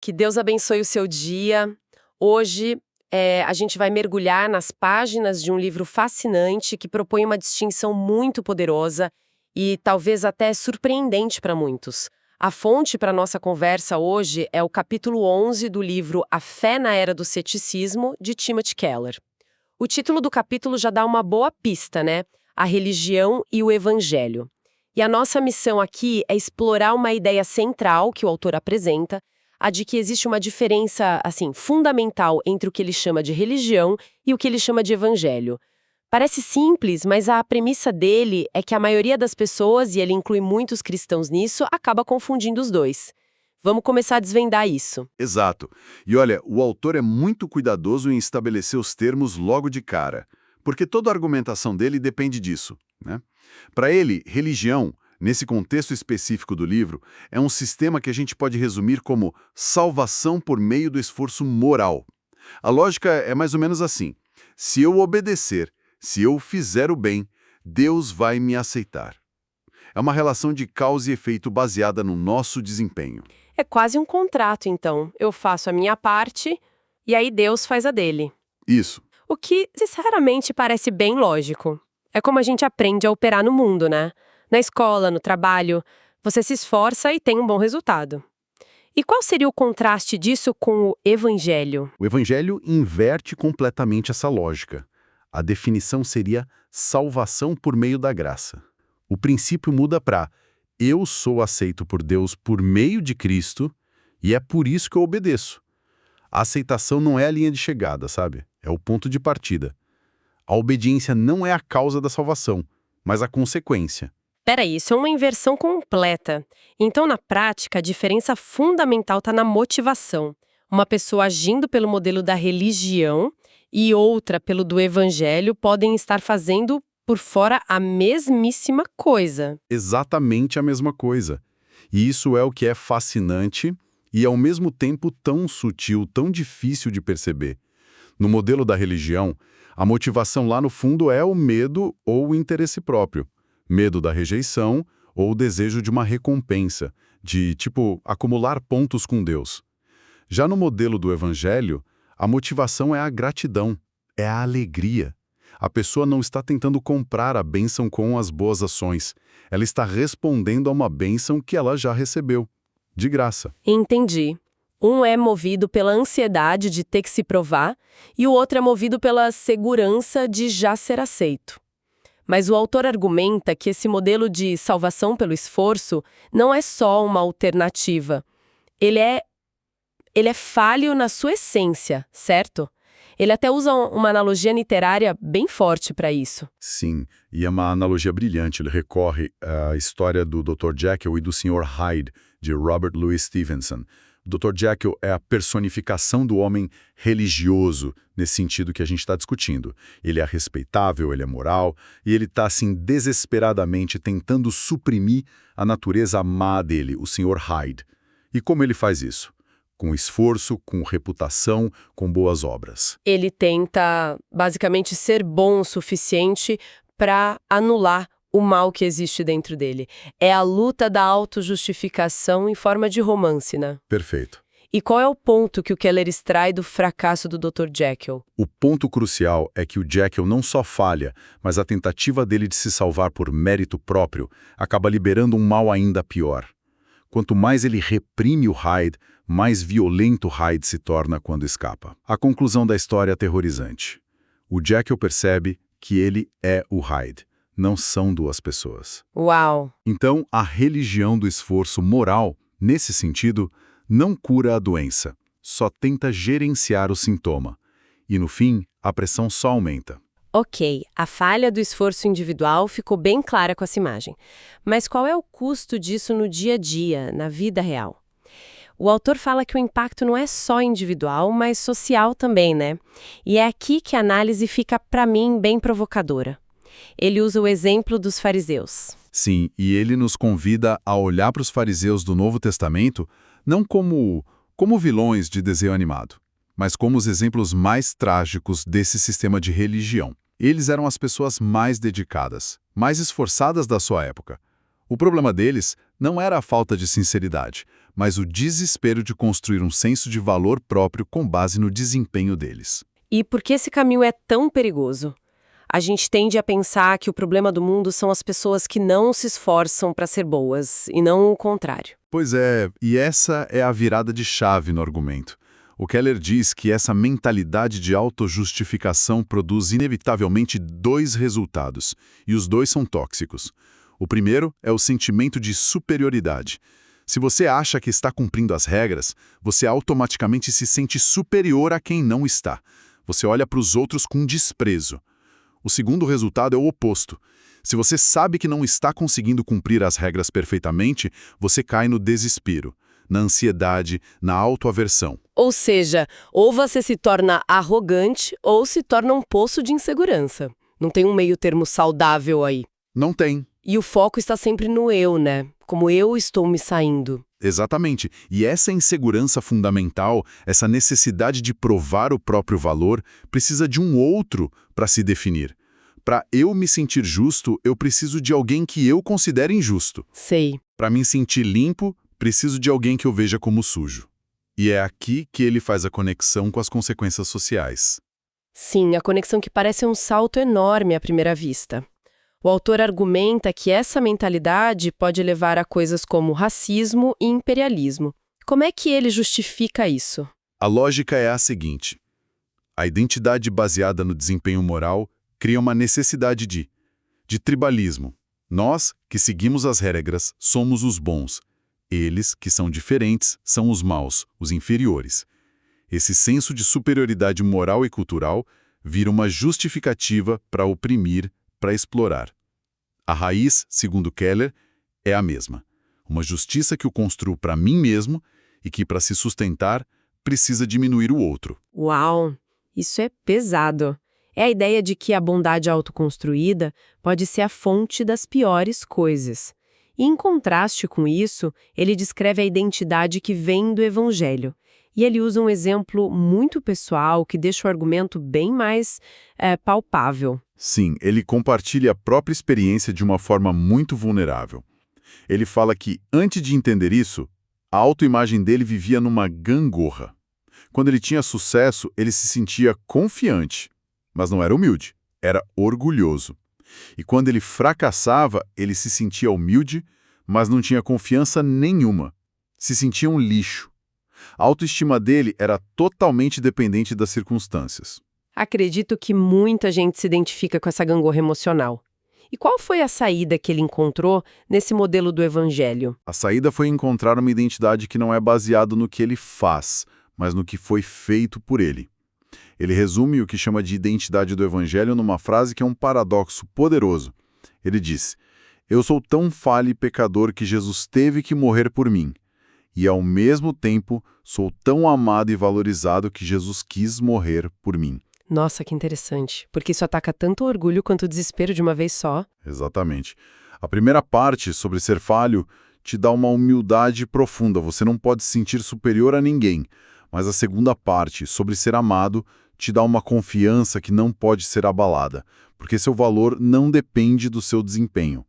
Que Deus abençoe o seu dia. Hoje, a gente vai mergulhar nas páginas de um livro fascinante que propõe uma distinção muito poderosa e talvez até surpreendente para muitos. A fonte para nossa conversa hoje é o capítulo 11 do livro A Fé na Era do Ceticismo, de Timothy Keller. O título do capítulo já dá uma boa pista, né? A religião e o evangelho. E a nossa missão aqui é explorar uma ideia central que o autor apresenta, a de que existe uma diferença, fundamental entre o que ele chama de religião e o que ele chama de evangelho. Parece simples, mas a premissa dele é que a maioria das pessoas, e ele inclui muitos cristãos nisso, acaba confundindo os dois. Vamos começar a desvendar isso. Exato. E olha, o autor é muito cuidadoso em estabelecer os termos logo de cara, porque toda a argumentação dele depende disso, né? Para ele, religião, nesse contexto específico do livro, é um sistema que a gente pode resumir como salvação por meio do esforço moral. A lógica é mais ou menos assim: se eu obedecer, se eu fizer o bem, Deus vai me aceitar. É uma relação de causa e efeito baseada no nosso desempenho. É quase um contrato, então. Eu faço a minha parte e aí Deus faz a dele. Isso. O que, sinceramente, parece bem lógico. É como a gente aprende a operar no mundo, né? Na escola, no trabalho, você se esforça e tem um bom resultado. E qual seria o contraste disso com o evangelho? O evangelho inverte completamente essa lógica. A definição seria salvação por meio da graça. O princípio muda para eu sou aceito por Deus por meio de Cristo e é por isso que eu obedeço. A aceitação não é a linha de chegada, sabe? É o ponto de partida. A obediência não é a causa da salvação, mas a consequência. Peraí, isso é uma inversão completa. Então, na prática, a diferença fundamental está na motivação. Uma pessoa agindo pelo modelo da religião e outra pelo do evangelho podem estar fazendo por fora a mesmíssima coisa. Exatamente a mesma coisa. E isso é o que é fascinante e, ao mesmo tempo, tão sutil, tão difícil de perceber. No modelo da religião, a motivação lá no fundo é o medo ou o interesse próprio. Medo da rejeição ou o desejo de uma recompensa, de, acumular pontos com Deus. Já no modelo do evangelho, a motivação é a gratidão, é a alegria. A pessoa não está tentando comprar a bênção com as boas ações. Ela está respondendo a uma bênção que ela já recebeu, de graça. Entendi. Um é movido pela ansiedade de ter que se provar e o outro é movido pela segurança de já ser aceito. Mas o autor argumenta que esse modelo de salvação pelo esforço não é só uma alternativa. Ele é falho na sua essência, certo? Ele até usa uma analogia literária bem forte para isso. Sim, e é uma analogia brilhante. Ele recorre à história do Dr. Jekyll e do Sr. Hyde, de Robert Louis Stevenson. O Dr. Jekyll é a personificação do homem religioso, nesse sentido que a gente está discutindo. Ele é respeitável, ele é moral, e ele está, desesperadamente tentando suprimir a natureza má dele, o Sr. Hyde. E como ele faz isso? Com esforço, com reputação, com boas obras. Ele tenta, basicamente, ser bom o suficiente para anular o mal que existe dentro dele. É a luta da autojustificação em forma de romance, né? Perfeito. E qual é o ponto que o Keller extrai do fracasso do Dr. Jekyll? O ponto crucial é que o Jekyll não só falha, mas a tentativa dele de se salvar por mérito próprio acaba liberando um mal ainda pior. Quanto mais ele reprime o Hyde, mais violento Hyde se torna quando escapa. A conclusão da história é aterrorizante. O Jekyll percebe que ele é o Hyde. Não são duas pessoas. Uau! Então, a religião do esforço moral, nesse sentido, não cura a doença, só tenta gerenciar o sintoma. E, no fim, a pressão só aumenta. Ok, a falha do esforço individual ficou bem clara com essa imagem. Mas qual é o custo disso no dia a dia, na vida real? O autor fala que o impacto não é só individual, mas social também, né? E é aqui que a análise fica, para mim, bem provocadora. Ele usa o exemplo dos fariseus. Sim, e ele nos convida a olhar para os fariseus do Novo Testamento não como vilões de desenho animado, mas como os exemplos mais trágicos desse sistema de religião. Eles eram as pessoas mais dedicadas, mais esforçadas da sua época. O problema deles não era a falta de sinceridade, mas o desespero de construir um senso de valor próprio com base no desempenho deles. E por que esse caminho é tão perigoso? A gente tende a pensar que o problema do mundo são as pessoas que não se esforçam para ser boas, e não o contrário. Pois é, e essa é a virada de chave no argumento. O Keller diz que essa mentalidade de autojustificação produz inevitavelmente dois resultados, e os dois são tóxicos. O primeiro é o sentimento de superioridade. Se você acha que está cumprindo as regras, você automaticamente se sente superior a quem não está. Você olha para os outros com desprezo. O segundo resultado é o oposto. Se você sabe que não está conseguindo cumprir as regras perfeitamente, você cai no desespero, na ansiedade, na autoaversão. Ou seja, ou você se torna arrogante ou se torna um poço de insegurança. Não tem um meio termo saudável aí. Não tem. E o foco está sempre no eu, né? Como eu estou me saindo. Exatamente. E essa insegurança fundamental, essa necessidade de provar o próprio valor, precisa de um outro para se definir. Para eu me sentir justo, eu preciso de alguém que eu considere injusto. Sei. Para me sentir limpo, preciso de alguém que eu veja como sujo. E é aqui que ele faz a conexão com as consequências sociais. Sim, a conexão que parece um salto enorme à primeira vista. O autor argumenta que essa mentalidade pode levar a coisas como racismo e imperialismo. Como é que ele justifica isso? A lógica é a seguinte: a identidade baseada no desempenho moral cria uma necessidade de tribalismo. Nós, que seguimos as regras, somos os bons. Eles, que são diferentes, são os maus, os inferiores. Esse senso de superioridade moral e cultural vira uma justificativa para oprimir, para explorar. A raiz, segundo Keller, é a mesma. Uma justiça que eu construo para mim mesmo e que, para se sustentar, precisa diminuir o outro. Uau, isso é pesado. É a ideia de que a bondade autoconstruída pode ser a fonte das piores coisas. E, em contraste com isso, ele descreve a identidade que vem do Evangelho. E ele usa um exemplo muito pessoal que deixa o argumento bem mais palpável. Sim, ele compartilha a própria experiência de uma forma muito vulnerável. Ele fala que, antes de entender isso, a autoimagem dele vivia numa gangorra. Quando ele tinha sucesso, ele se sentia confiante, mas não era humilde, era orgulhoso. E quando ele fracassava, ele se sentia humilde, mas não tinha confiança nenhuma. Se sentia um lixo. A autoestima dele era totalmente dependente das circunstâncias. Acredito que muita gente se identifica com essa gangorra emocional. E qual foi a saída que ele encontrou nesse modelo do Evangelho? A saída foi encontrar uma identidade que não é baseada no que ele faz, mas no que foi feito por ele. Ele resume o que chama de identidade do Evangelho numa frase que é um paradoxo poderoso. Ele diz: "Eu sou tão falho e pecador que Jesus teve que morrer por mim. E, ao mesmo tempo, sou tão amado e valorizado que Jesus quis morrer por mim." Nossa, que interessante. Porque isso ataca tanto o orgulho quanto o desespero de uma vez só. Exatamente. A primeira parte, sobre ser falho, te dá uma humildade profunda. Você não pode se sentir superior a ninguém. Mas a segunda parte, sobre ser amado, te dá uma confiança que não pode ser abalada, porque seu valor não depende do seu desempenho.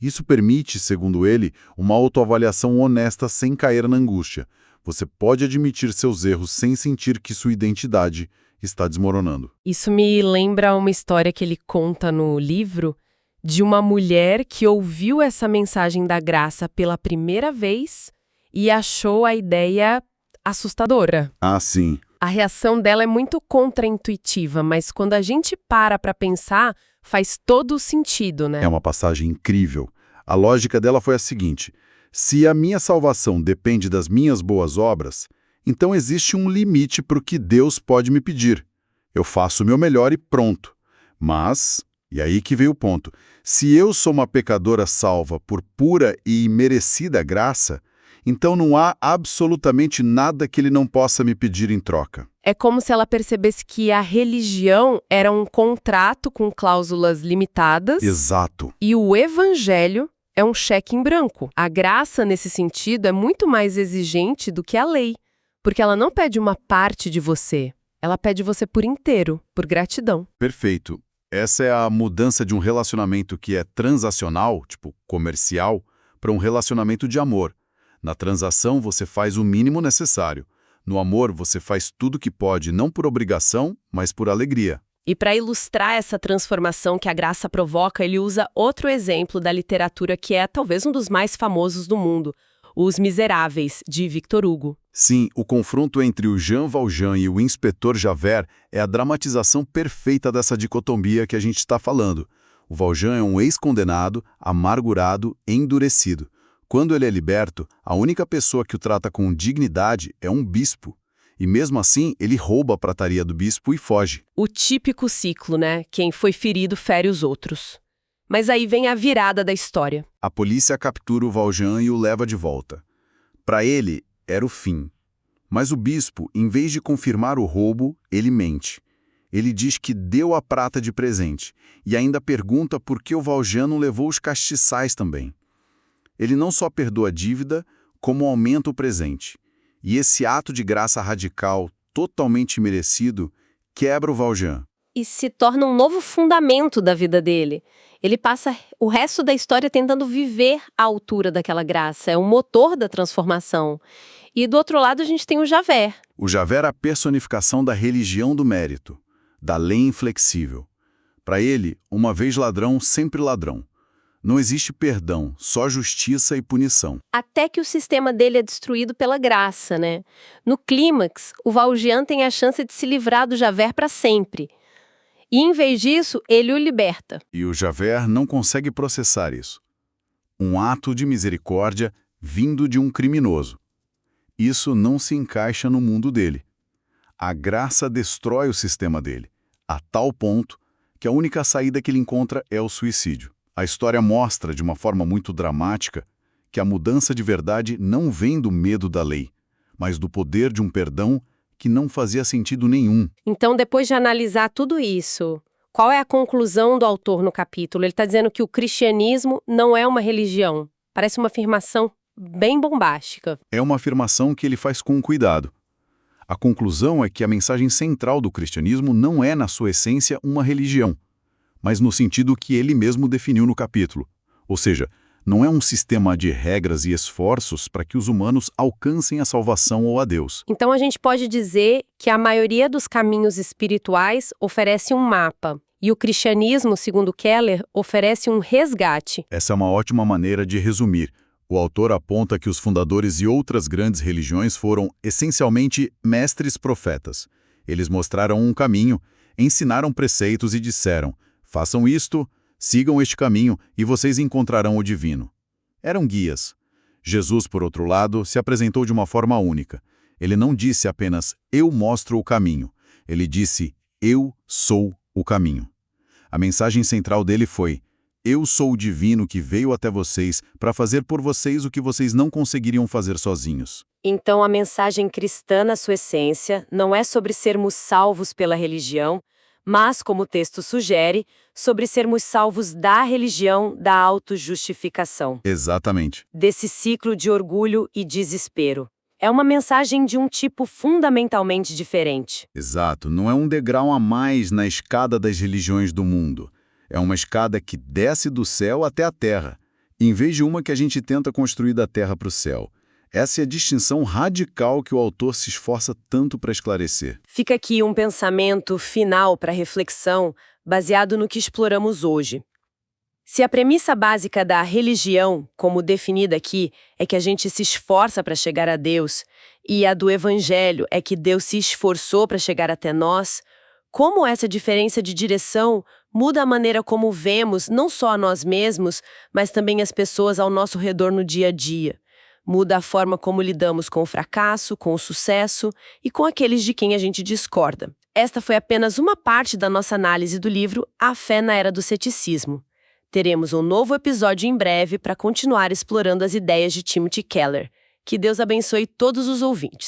Isso permite, segundo ele, uma autoavaliação honesta sem cair na angústia. Você pode admitir seus erros sem sentir que sua identidade está desmoronando. Isso me lembra uma história que ele conta no livro de uma mulher que ouviu essa mensagem da graça pela primeira vez e achou a ideia assustadora. Ah, sim. A reação dela é muito contraintuitiva, mas quando a gente para pensar, faz todo o sentido, né? É uma passagem incrível. A lógica dela foi a seguinte: se a minha salvação depende das minhas boas obras, então existe um limite para o que Deus pode me pedir. Eu faço o meu melhor e pronto. Mas, e aí que veio o ponto, se eu sou uma pecadora salva por pura e imerecida graça, então não há absolutamente nada que ele não possa me pedir em troca. É como se ela percebesse que a religião era um contrato com cláusulas limitadas. Exato. E o evangelho é um cheque em branco. A graça, nesse sentido, é muito mais exigente do que a lei, porque ela não pede uma parte de você, ela pede você por inteiro, por gratidão. Perfeito. Essa é a mudança de um relacionamento que é transacional, tipo comercial, para um relacionamento de amor. Na transação, você faz o mínimo necessário. No amor, você faz tudo que pode, não por obrigação, mas por alegria. E para ilustrar essa transformação que a graça provoca, ele usa outro exemplo da literatura que é talvez um dos mais famosos do mundo, Os Miseráveis, de Victor Hugo. Sim, o confronto entre o Jean Valjean e o inspetor Javert é a dramatização perfeita dessa dicotomia que a gente está falando. O Valjean é um ex-condenado, amargurado, endurecido. Quando ele é liberto, a única pessoa que o trata com dignidade é um bispo. E mesmo assim, ele rouba a prataria do bispo e foge. O típico ciclo, né? Quem foi ferido fere os outros. Mas aí vem a virada da história. A polícia captura o Valjean e o leva de volta. Para ele, era o fim. Mas o bispo, em vez de confirmar o roubo, ele mente. Ele diz que deu a prata de presente e ainda pergunta por que o Valjean não levou os castiçais também. Ele não só perdoa a dívida, como aumenta o presente. E esse ato de graça radical, totalmente merecido, quebra o Valjean. E se torna um novo fundamento da vida dele. Ele passa o resto da história tentando viver à altura daquela graça. É o motor da transformação. E do outro lado a gente tem o Javert. O Javert é a personificação da religião do mérito, da lei inflexível. Para ele, uma vez ladrão, sempre ladrão. Não existe perdão, só justiça e punição. Até que o sistema dele é destruído pela graça, né? No clímax, o Valjean tem a chance de se livrar do Javert para sempre. E, em vez disso, ele o liberta. E o Javert não consegue processar isso. Um ato de misericórdia vindo de um criminoso. Isso não se encaixa no mundo dele. A graça destrói o sistema dele, a tal ponto que a única saída que ele encontra é o suicídio. A história mostra, de uma forma muito dramática, que a mudança de verdade não vem do medo da lei, mas do poder de um perdão que não fazia sentido nenhum. Então, depois de analisar tudo isso, qual é a conclusão do autor no capítulo? Ele está dizendo que o cristianismo não é uma religião. Parece uma afirmação bem bombástica. É uma afirmação que ele faz com cuidado. A conclusão é que a mensagem central do cristianismo não é, na sua essência, uma religião, mas no sentido que ele mesmo definiu no capítulo. Ou seja, não é um sistema de regras e esforços para que os humanos alcancem a salvação ou a Deus. Então a gente pode dizer que a maioria dos caminhos espirituais oferece um mapa, e o cristianismo, segundo Keller, oferece um resgate. Essa é uma ótima maneira de resumir. O autor aponta que os fundadores de outras grandes religiões foram, essencialmente, mestres profetas. Eles mostraram um caminho, ensinaram preceitos e disseram: façam isto, sigam este caminho e vocês encontrarão o divino. Eram guias. Jesus, por outro lado, se apresentou de uma forma única. Ele não disse apenas, eu mostro o caminho. Ele disse, eu sou o caminho. A mensagem central dele foi, eu sou o divino que veio até vocês para fazer por vocês o que vocês não conseguiriam fazer sozinhos. Então a mensagem cristã, na sua essência, não é sobre sermos salvos pela religião, mas, como o texto sugere, sobre sermos salvos da religião da autojustificação. Exatamente. Desse ciclo de orgulho e desespero. É uma mensagem de um tipo fundamentalmente diferente. Exato. Não é um degrau a mais na escada das religiões do mundo. É uma escada que desce do céu até a terra, em vez de uma que a gente tenta construir da terra para o céu. Essa é a distinção radical que o autor se esforça tanto para esclarecer. Fica aqui um pensamento final para reflexão, baseado no que exploramos hoje. Se a premissa básica da religião, como definida aqui, é que a gente se esforça para chegar a Deus, e a do Evangelho é que Deus se esforçou para chegar até nós, como essa diferença de direção muda a maneira como vemos não só a nós mesmos, mas também as pessoas ao nosso redor no dia a dia. Muda a forma como lidamos com o fracasso, com o sucesso e com aqueles de quem a gente discorda. Esta foi apenas uma parte da nossa análise do livro A Fé na Era do Ceticismo. Teremos um novo episódio em breve para continuar explorando as ideias de Timothy Keller. Que Deus abençoe todos os ouvintes.